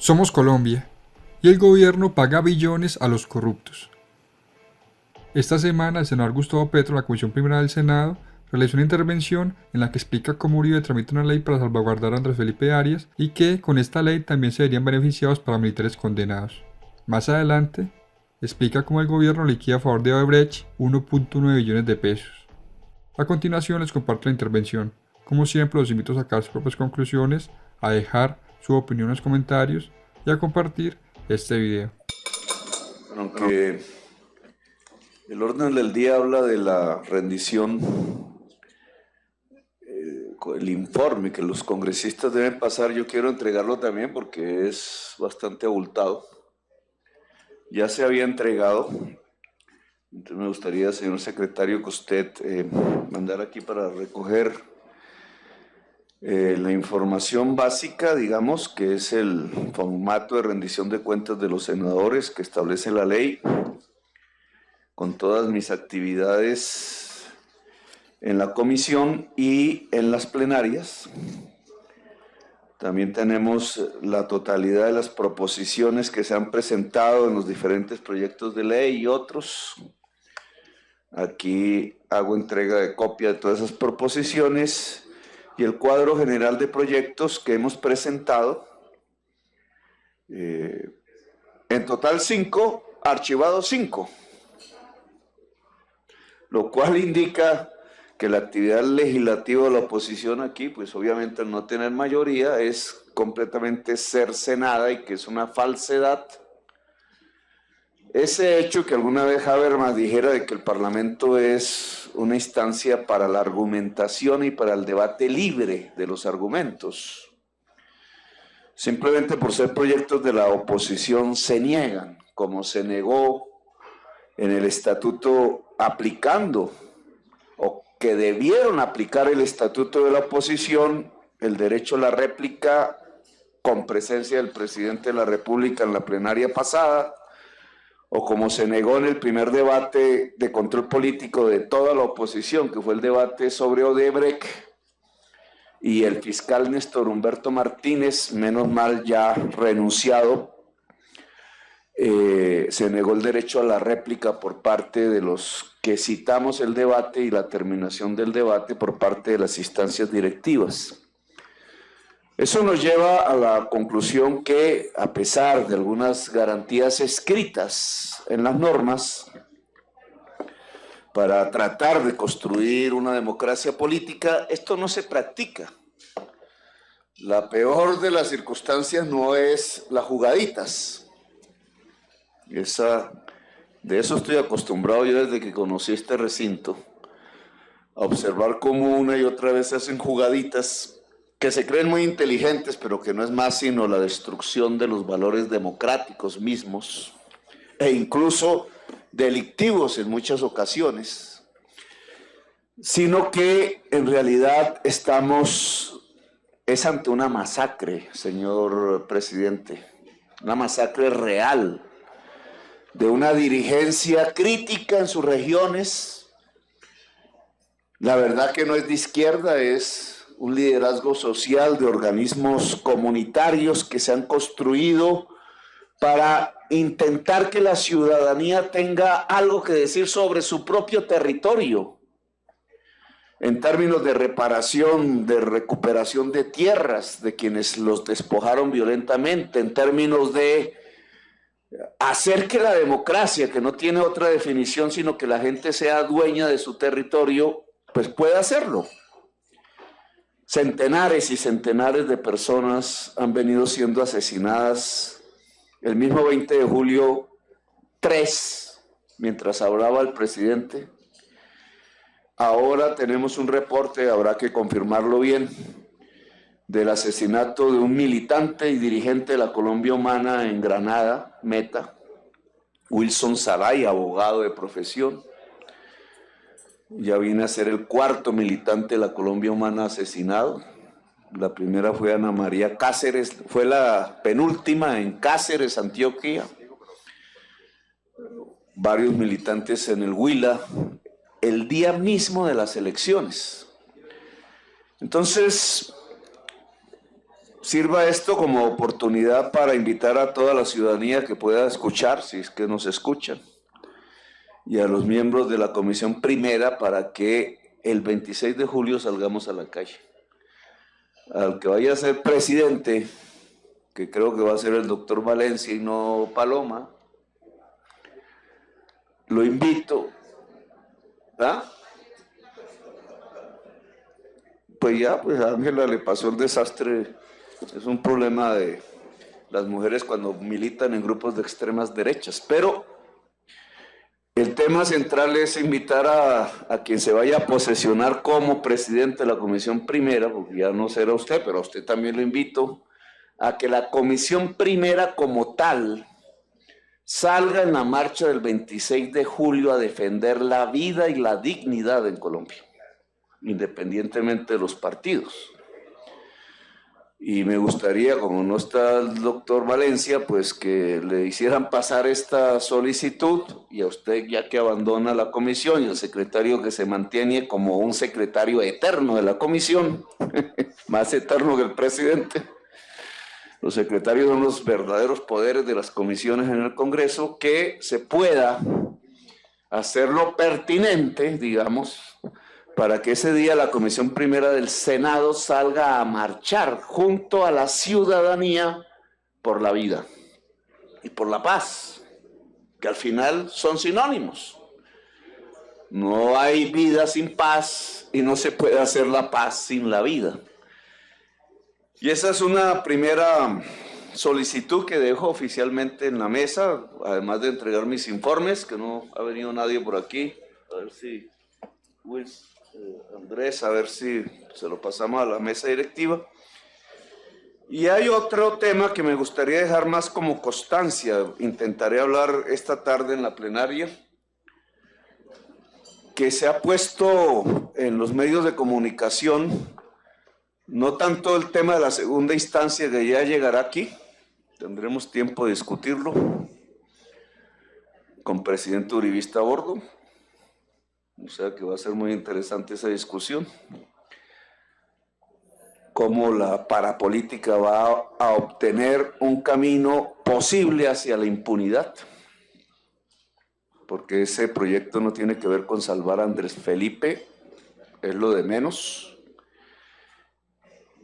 Somos Colombia, y el gobierno paga billones a los corruptos. Esta semana el senador Gustavo Petro, la Comisión Primera del Senado, realizó una intervención en la que explica cómo Uribe tramita una ley para salvaguardar a Andrés Felipe Arias y que con esta ley también se verían beneficiados para militares condenados. Más adelante, explica cómo el gobierno liquida a favor de Odebrecht 1.9 billones de pesos. A continuación les comparto la intervención. Como siempre los invito a sacar sus propias conclusiones, a dejar su opinión en los comentarios y a compartir este video. Aunque el orden del día habla de la rendición, el informe que los congresistas deben pasar, yo quiero entregarlo también porque es bastante abultado. Ya se había entregado, entonces me gustaría, señor secretario, que usted mandara aquí para recoger la información básica, digamos, que es el formato de rendición de cuentas de los senadores que establece la ley, con todas mis actividades en la comisión y en las plenarias. También tenemos la totalidad de las proposiciones que se han presentado en los diferentes proyectos de ley y otros. Aquí hago entrega de copia de todas esas proposiciones y el cuadro general de proyectos que hemos presentado. En total 5, archivados 5. Lo cual indica que la actividad legislativa de la oposición aquí, pues obviamente al no tener mayoría, es completamente cercenada y que es una falsedad. Ese hecho que alguna vez Habermas dijera de que el Parlamento es una instancia para la argumentación y para el debate libre de los argumentos, simplemente por ser proyectos de la oposición se niegan, como se negó en el estatuto aplicando, o que debieron aplicar el estatuto de la oposición, el derecho a la réplica con presencia del presidente de la República en la plenaria pasada, o como se negó en el primer debate de control político de toda la oposición, que fue el debate sobre Odebrecht, y el fiscal Néstor Humberto Martínez, menos mal ya renunciado, se negó el derecho a la réplica por parte de los que citamos el debate y la terminación del debate por parte de las instancias directivas. Eso nos lleva a la conclusión que, a pesar de algunas garantías escritas en las normas, para tratar de construir una democracia política, esto no se practica. La peor de las circunstancias no es las jugaditas. De eso estoy acostumbrado yo desde que conocí este recinto, a observar cómo una y otra vez se hacen jugaditas que se creen muy inteligentes, pero que no es más sino la destrucción de los valores democráticos mismos, e incluso delictivos en muchas ocasiones, sino que en realidad es ante una masacre, señor presidente, una masacre real de una dirigencia crítica en sus regiones. La verdad que no es de izquierda, es un liderazgo social de organismos comunitarios que se han construido para intentar que la ciudadanía tenga algo que decir sobre su propio territorio, en términos de reparación, de recuperación de tierras de quienes los despojaron violentamente, en términos de hacer que la democracia, que no tiene otra definición sino que la gente sea dueña de su territorio, pues pueda hacerlo. Centenares y centenares de personas han venido siendo asesinadas. El mismo 20 de julio, 3, mientras hablaba el presidente. Ahora tenemos un reporte, habrá que confirmarlo bien, del asesinato de un militante y dirigente de la Colombia Humana en Granada, Meta, Wilson Saray, abogado de profesión. Ya viene a ser el 4º militante de la Colombia Humana asesinado. La primera fue Ana María Cáceres, fue la penúltima en Cáceres, Antioquia. Varios militantes en el Huila, el día mismo de las elecciones. Entonces, sirva esto como oportunidad para invitar a toda la ciudadanía que pueda escuchar, si es que nos escuchan, y a los miembros de la Comisión Primera para que el 26 de julio salgamos a la calle. Al que vaya a ser presidente, que creo que va a ser el doctor Valencia y no Paloma, lo invito. ¿Ah? Pues ya, pues a Ángela le pasó el desastre. Es un problema de las mujeres cuando militan en grupos de extremas derechas. Pero el tema central es invitar a quien se vaya a posesionar como presidente de la Comisión Primera, porque ya no será usted, pero a usted también lo invito, a que la Comisión Primera como tal salga en la marcha del 26 de julio a defender la vida y la dignidad en Colombia, independientemente de los partidos. Y me gustaría, como no está el doctor Valencia, pues que le hicieran pasar esta solicitud, y a usted, ya que abandona la comisión, y al secretario que se mantiene como un secretario eterno de la comisión, más eterno que el presidente. Los secretarios son los verdaderos poderes de las comisiones en el Congreso, que se pueda hacer lo pertinente, digamos, para que ese día la Comisión Primera del Senado salga a marchar junto a la ciudadanía por la vida y por la paz, que al final son sinónimos. No hay vida sin paz y no se puede hacer la paz sin la vida. Y esa es una primera solicitud que dejo oficialmente en la mesa, además de entregar mis informes, que no ha venido nadie por aquí. A ver si Andrés, a ver si se lo pasamos a la mesa directiva. Y hay otro tema que me gustaría dejar más como constancia, intentaré hablar esta tarde en la plenaria, que se ha puesto en los medios de comunicación, no tanto el tema de la segunda instancia que ya llegará aquí, tendremos tiempo de discutirlo, con presidente uribista a bordo, o sea que va a ser muy interesante esa discusión, cómo la parapolítica va a obtener un camino posible hacia la impunidad, porque ese proyecto no tiene que ver con salvar a Andrés Felipe, es lo de menos.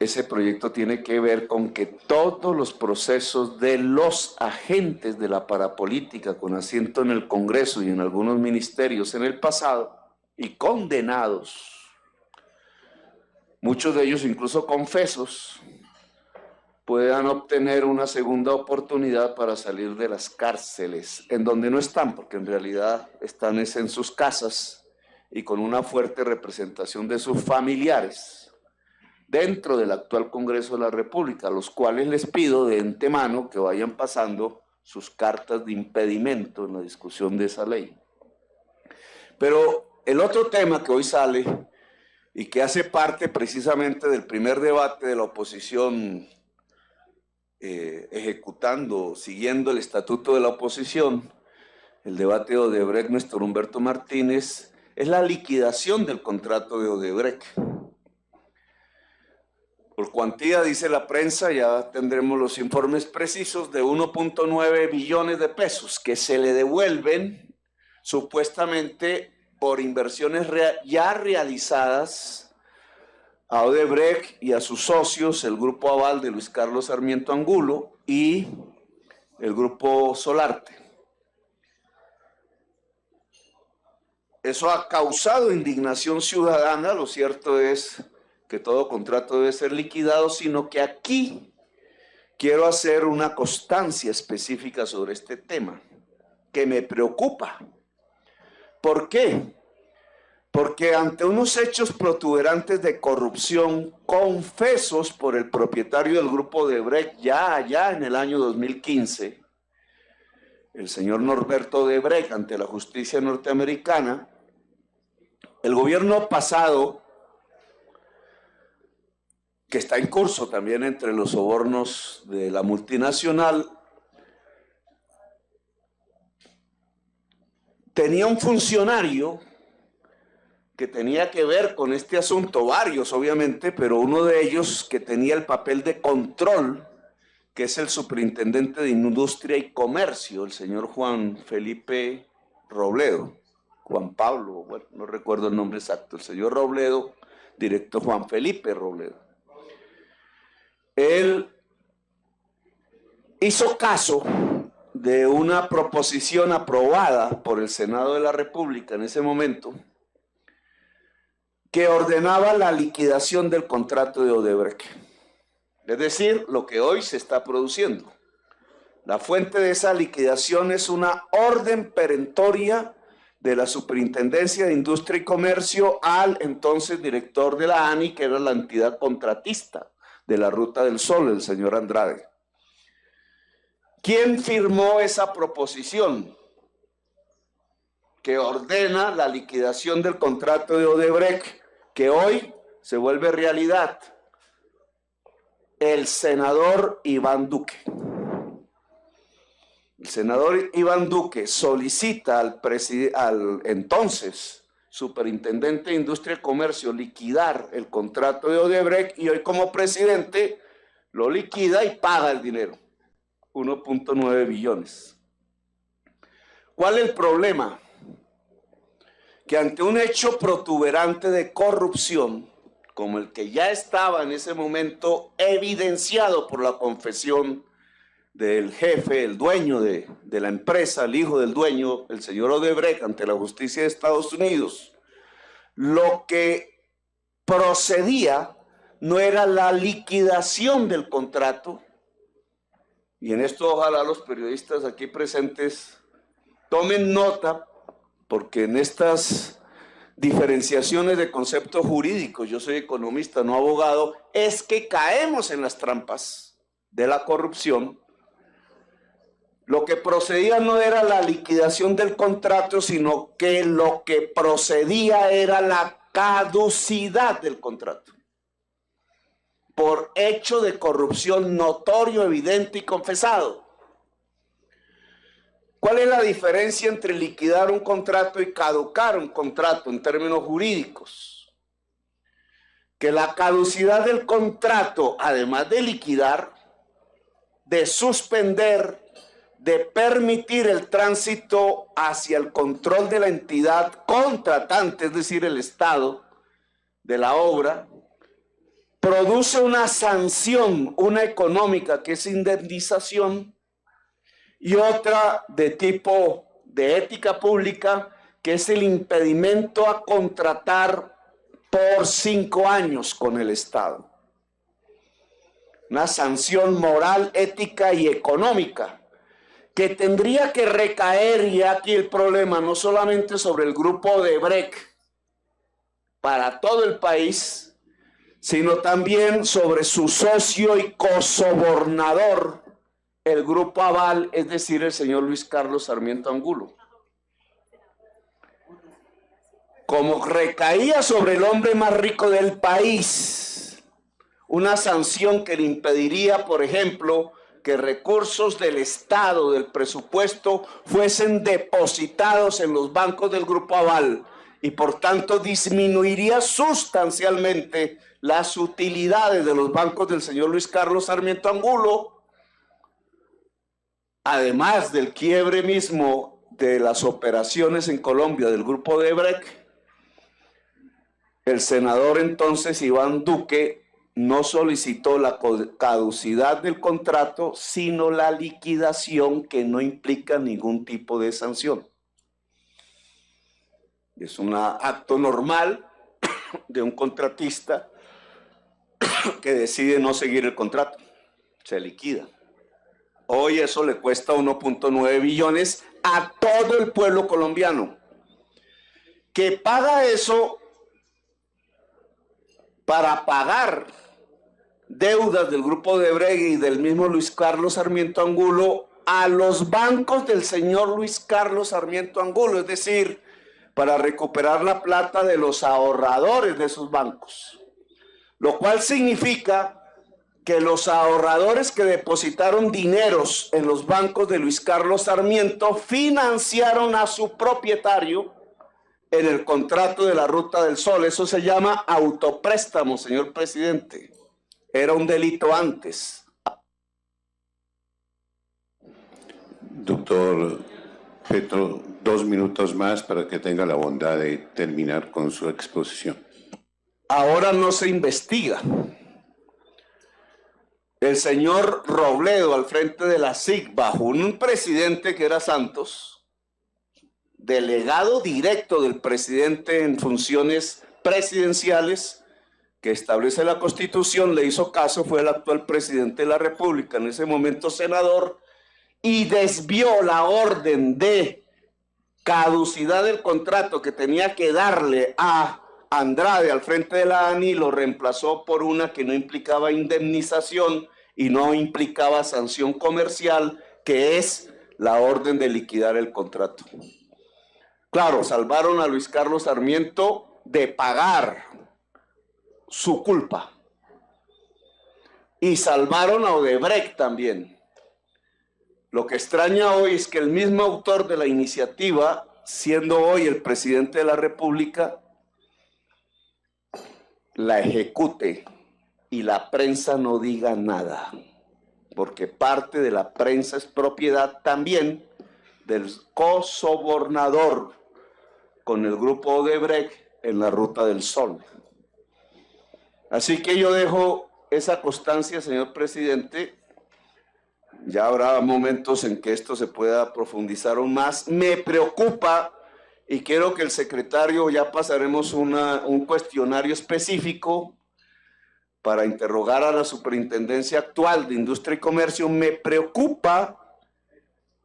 Ese proyecto tiene que ver con que todos los procesos de los agentes de la parapolítica con asiento en el Congreso y en algunos ministerios en el pasado y condenados, muchos de ellos incluso confesos, puedan obtener una segunda oportunidad para salir de las cárceles, en donde no están, porque en realidad están en sus casas y con una fuerte representación de sus familiares dentro del actual Congreso de la República, a los cuales les pido de antemano que vayan pasando sus cartas de impedimento en la discusión de esa ley. Pero el otro tema que hoy sale y que hace parte precisamente del primer debate de la oposición siguiendo el estatuto de la oposición, el debate de Odebrecht, Néstor Humberto Martínez, es la liquidación del contrato de Odebrecht. Por cuantía, dice la prensa, ya tendremos los informes precisos, de 1.9 billones de pesos que se le devuelven supuestamente por inversiones ya realizadas a Odebrecht y a sus socios, el Grupo Aval de Luis Carlos Sarmiento Angulo y el Grupo Solarte. Eso ha causado indignación ciudadana. Lo cierto es que todo contrato debe ser liquidado, sino que aquí quiero hacer una constancia específica sobre este tema, que me preocupa. ¿Por qué? Porque ante unos hechos protuberantes de corrupción confesos por el propietario del grupo Odebrecht ya allá en el año 2015, el señor Norberto Odebrecht, ante la justicia norteamericana, el gobierno pasado, que está en curso también entre los sobornos de la multinacional, tenía un funcionario que tenía que ver con este asunto, varios obviamente, pero uno de ellos que tenía el papel de control, que es el superintendente de Industria y Comercio, el señor Juan Felipe Robledo, Juan Pablo, bueno, no recuerdo el nombre exacto, el señor Robledo, director Juan Felipe Robledo. Él hizo caso de una proposición aprobada por el Senado de la República en ese momento, que ordenaba la liquidación del contrato de Odebrecht. Es decir, lo que hoy se está produciendo. La fuente de esa liquidación es una orden perentoria de la Superintendencia de Industria y Comercio al entonces director de la ANI, que era la entidad contratista de la Ruta del Sol, el señor Andrade. ¿Quién firmó esa proposición que ordena la liquidación del contrato de Odebrecht, que hoy se vuelve realidad? El senador Iván Duque. El senador Iván Duque solicita al entonces superintendente de Industria y Comercio liquidar el contrato de Odebrecht y hoy como presidente lo liquida y paga el dinero, 1.9 billones. ¿Cuál es el problema? Que ante un hecho protuberante de corrupción, como el que ya estaba en ese momento evidenciado por la confesión del jefe, el dueño de la empresa, el hijo del dueño, el señor Odebrecht, ante la justicia de Estados Unidos, lo que procedía no era la liquidación del contrato, y en esto ojalá los periodistas aquí presentes tomen nota, porque en estas diferenciaciones de conceptos jurídicos, yo soy economista, no abogado, es que caemos en las trampas de la corrupción. Lo que procedía no era la liquidación del contrato, sino que lo que procedía era la caducidad del contrato, por hecho de corrupción notorio, evidente y confesado. ¿Cuál es la diferencia entre liquidar un contrato y caducar un contrato en términos jurídicos? Que la caducidad del contrato, además de liquidar, de suspender, de permitir el tránsito hacia el control de la entidad contratante, es decir, el Estado, de la obra, produce una sanción, una económica que es indemnización, y otra de tipo de ética pública, que es el impedimento a contratar por 5 años con el Estado. Una sanción moral, ética y económica que tendría que recaer, y aquí el problema, no solamente sobre el grupo Odebrecht para todo el país, sino también sobre su socio y cosobornador, el Grupo Aval, es decir, el señor Luis Carlos Sarmiento Angulo. Como recaía sobre el hombre más rico del país, una sanción que le impediría, por ejemplo, que recursos del Estado, del presupuesto, fuesen depositados en los bancos del Grupo Aval, y por tanto disminuiría sustancialmente las utilidades de los bancos del señor Luis Carlos Sarmiento Angulo, además del quiebre mismo de las operaciones en Colombia del Grupo Odebrecht. El senador entonces Iván Duque no solicitó la caducidad del contrato, sino la liquidación, que no implica ningún tipo de sanción. Es un acto normal de un contratista que decide no seguir el contrato, se liquida. Hoy eso le cuesta 1.9 billones a todo el pueblo colombiano, que paga eso para pagar deudas del Grupo Odebrecht y del mismo Luis Carlos Sarmiento Angulo a los bancos del señor Luis Carlos Sarmiento Angulo, es decir, para recuperar la plata de los ahorradores de esos bancos, lo cual significa que los ahorradores que depositaron dineros en los bancos de Luis Carlos Sarmiento financiaron a su propietario, en el contrato de la Ruta del Sol. Eso se llama autopréstamo, señor presidente. Era un delito antes. Doctor Petro, 2 minutos más para que tenga la bondad de terminar con su exposición. Ahora no se investiga. El señor Robledo al frente de la SIC, bajo un presidente que era Santos, delegado directo del presidente en funciones presidenciales que establece la Constitución, le hizo caso, fue el actual presidente de la República, en ese momento senador, y desvió la orden de caducidad del contrato que tenía que darle a Andrade al frente de la ANI, lo reemplazó por una que no implicaba indemnización y no implicaba sanción comercial, que es la orden de liquidar el contrato. Claro, salvaron a Luis Carlos Sarmiento de pagar su culpa y salvaron a Odebrecht también. Lo que extraña hoy es que el mismo autor de la iniciativa, siendo hoy el presidente de la República, la ejecute y la prensa no diga nada, porque parte de la prensa es propiedad también del cosobornador con el grupo Odebrecht en la Ruta del Sol. Así que yo dejo esa constancia, señor presidente. Ya habrá momentos en que esto se pueda profundizar aún más. Me preocupa, y quiero que el secretario, ya pasaremos un cuestionario específico para interrogar a la superintendencia actual de Industria y Comercio. Me preocupa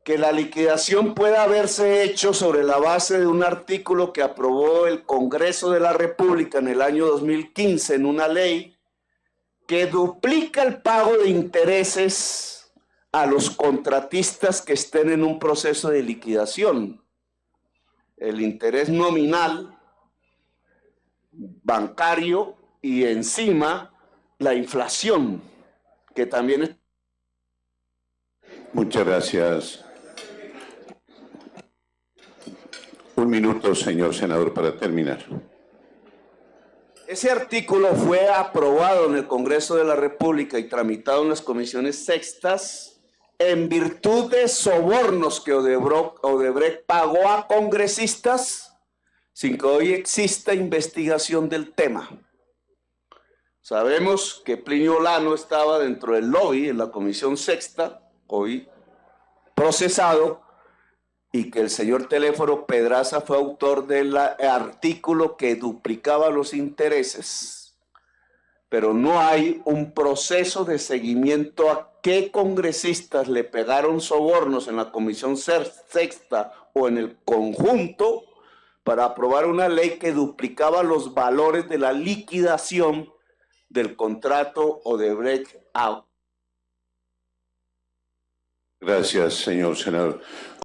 que la liquidación pueda haberse hecho sobre la base de un artículo que aprobó el Congreso de la República en el año 2015 en una ley que duplica el pago de intereses a los contratistas que estén en un proceso de liquidación. El interés nominal, bancario y encima la inflación, que también es... Muchas gracias. 1 minuto, señor senador, para terminar. Ese artículo fue aprobado en el Congreso de la República y tramitado en las comisiones sextas en virtud de sobornos que Odebrecht pagó a congresistas sin que hoy exista investigación del tema. Sabemos que Plinio Lano estaba dentro del lobby en la comisión sexta, hoy procesado, y que el señor Teléforo Pedraza fue autor del artículo que duplicaba los intereses, pero no hay un proceso de seguimiento a qué congresistas le pegaron sobornos en la comisión sexta o en el conjunto para aprobar una ley que duplicaba los valores de la liquidación del contrato Odebrecht a... Gracias, señor senador.